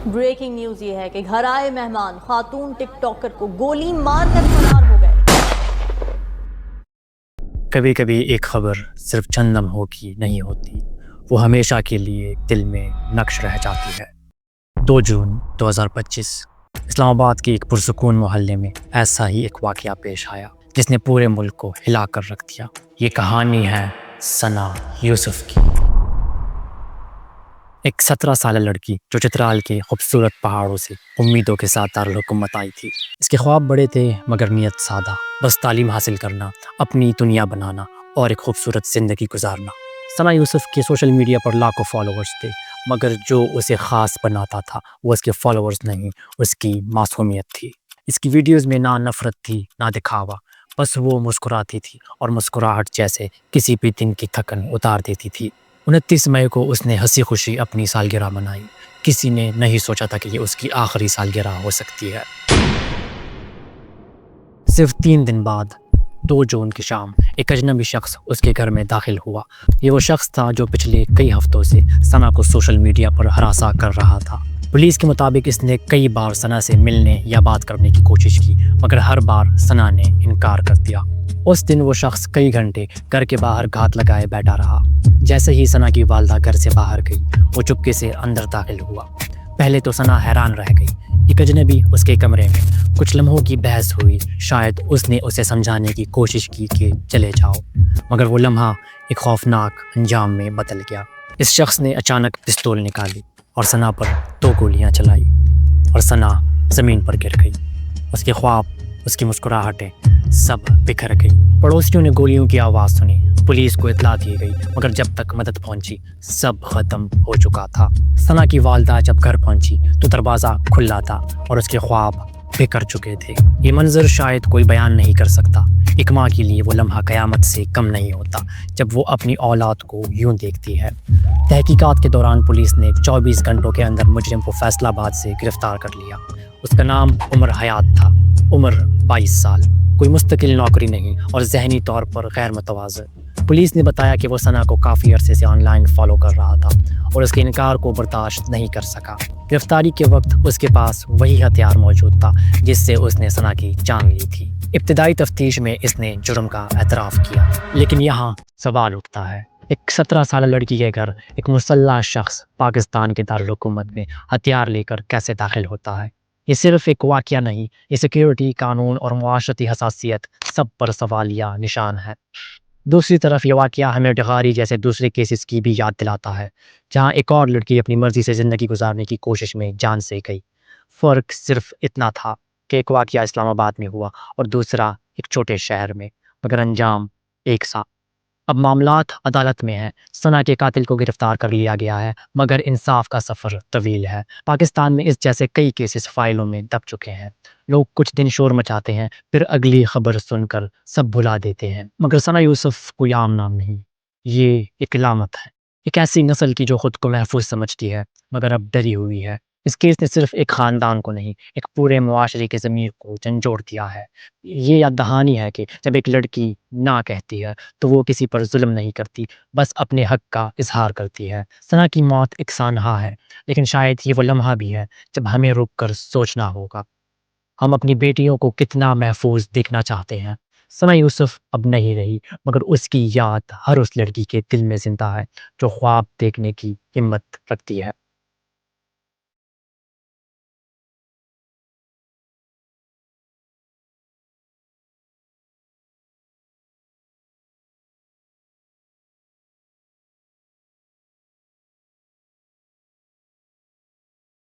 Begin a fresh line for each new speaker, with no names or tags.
Breaking news یہ ہے کہ گھر آئے مہمان خاتون ٹک ٹاکر کو گولی مار کر فرار ہو گئے۔
کبھی کبھی ایک خبر صرف چند لمحوں کی نہیں ہوتی، وہ ہمیشہ کے لیے دل میں نقش رہ جاتی ہے۔ 2 جون 2025 اسلام آباد کے ایک پرسکون محلے میں ایسا ہی ایک واقعہ پیش آیا جس نے پورے ملک کو ہلا کر رکھ دیا۔ یہ کہانی ہے ثنا یوسف کی، ایک 17 سالہ لڑکی جو چترال کے خوبصورت پہاڑوں سے امیدوں کے ساتھ دارالحکومت آئی تھی۔ اس کے خواب بڑے تھے مگر نیت سادہ، بس تعلیم حاصل کرنا، اپنی دنیا بنانا اور ایک خوبصورت زندگی گزارنا۔ ثنا یوسف کے سوشل میڈیا پر لاکھوں فالوورز تھے، مگر جو اسے خاص بناتا تھا وہ اس کے فالوورز نہیں، اس کی معصومیت تھی۔ اس کی ویڈیوز میں نہ نفرت تھی نہ دکھاوا، بس وہ مسکراتی تھی اور مسکراہٹ جیسے کسی بھی دن کی تھکن اتار دیتی تھی۔ 29 مئی کو اس نے ہنسی خوشی اپنی سالگرہ منائی۔ کسی نے نہیں سوچا تھا کہ یہ اس کی آخری سالگرہ ہو سکتی ہے۔ صرف 3 دن بعد 2 جون کی شام ایک اجنبی شخص اس کے گھر میں داخل ہوا۔ یہ وہ شخص تھا جو پچھلے کئی ہفتوں سے ثنا کو سوشل میڈیا پر ہراساں کر رہا تھا۔ پولیس کے مطابق اس نے کئی بار ثنا سے ملنے یا بات کرنے کی کوشش کی، مگر ہر بار ثنا نے انکار کر دیا۔ اس دن وہ شخص کئی گھنٹے گھر کے باہر گھات لگائے بیٹھا رہا۔ جیسے ہی ثنا کی والدہ گھر سے باہر گئی، وہ چپکے سے اندر داخل ہوا۔ پہلے تو ثنا حیران رہ گئی۔ ایک اجنبی اس کے کمرے میں، کچھ لمحوں کی بحث ہوئی، شاید اس نے اسے سمجھانے کی کوشش کی کہ چلے جاؤ، مگر وہ لمحہ ایک خوفناک انجام میں بدل گیا۔ اس شخص نے اچانک پستول نکالی اور ثنا پر 2 گولیاں چلائی اور ثنا زمین پر گر گئی۔ اس کے خواب، اس کی مسکراہٹیں سب بکھر گئی۔ پڑوسیوں نے گولیوں کی آواز سنی، پولیس کو اطلاع دی گئی، مگر جب تک مدد پہنچی سب ختم ہو چکا تھا۔ ثنا کی والدہ جب گھر پہنچی تو دروازہ کھلا تھا اور اس کے خواب بکھر چکے تھے۔ یہ منظر شاید کوئی بیان نہیں کر سکتا۔ ایک ماں کے لیے وہ لمحہ قیامت سے کم نہیں ہوتا جب وہ اپنی اولاد کو یوں دیکھتی ہے۔ تحقیقات کے دوران پولیس نے 24 گھنٹوں کے اندر مجرم کو فیصل آباد سے گرفتار کر لیا۔ اس کا نام عمر حیات تھا، عمر 22 سال، کوئی مستقل نوکری نہیں اور ذہنی طور پر غیر متوازن۔ پولیس نے بتایا کہ وہ ثنا کو کافی عرصے سے آن لائن فالو کر رہا تھا اور اس کے انکار کو برداشت نہیں کر سکا۔ گرفتاری کے وقت اس کے پاس وہی ہتھیار موجود تھا جس سے اس نے ثنا کی جان لی تھی۔ ابتدائی تفتیش میں اس نے جرم کا اعتراف کیا، لیکن یہاں سوال اٹھتا ہے، ایک 17 سالہ لڑکی کے گھر ایک مسلح شخص پاکستان کے دارالحکومت میں ہتھیار لے کر کیسے داخل ہوتا ہے؟ یہ صرف ایک واقعہ نہیں، یہ سیکیورٹی، قانون اور معاشرتی حساسیت سب پر سوالیہ نشان ہے۔ دوسری طرف یہ واقعہ ہمیں ڈغاری جیسے دوسرے کیسز کی بھی یاد دلاتا ہے، جہاں ایک اور لڑکی اپنی مرضی سے زندگی گزارنے کی کوشش میں جان سے گئی۔ فرق صرف اتنا تھا کہ ایک واقعہ اسلام آباد میں ہوا اور دوسرا ایک چھوٹے شہر میں، مگر انجام ایک سا۔ اب معاملات عدالت میں ہیں۔ ثنا کے قاتل کو گرفتار کر لیا گیا ہے، مگر انصاف کا سفر طویل ہے۔ پاکستان میں اس جیسے کئی کیسز فائلوں میں دب چکے ہیں۔ لوگ کچھ دن شور مچاتے ہیں، پھر اگلی خبر سن کر سب بھلا دیتے ہیں، مگر ثنا یوسف کوئی عام نام نہیں، یہ ایک علامت ہے، ایک ایسی نسل کی جو خود کو محفوظ سمجھتی ہے مگر اب ڈری ہوئی ہے۔ اس کیس نے صرف ایک خاندان کو نہیں، ایک پورے معاشرے کے ضمیر کو جھنجھوڑ دیا ہے۔ یہ یاد دہانی ہے کہ جب ایک لڑکی نہ کہتی ہے تو وہ کسی پر ظلم نہیں کرتی، بس اپنے حق کا اظہار کرتی ہے۔ ثنا کی موت ایک سانحہ ہے، لیکن شاید یہ وہ لمحہ بھی ہے جب ہمیں رک کر سوچنا ہوگا، ہم اپنی بیٹیوں کو کتنا محفوظ دیکھنا چاہتے ہیں۔ ثنا یوسف اب نہیں رہی، مگر اس کی یاد ہر اس لڑکی کے دل میں زندہ ہے جو خواب دیکھنے کی ہمت رکھتی ہے۔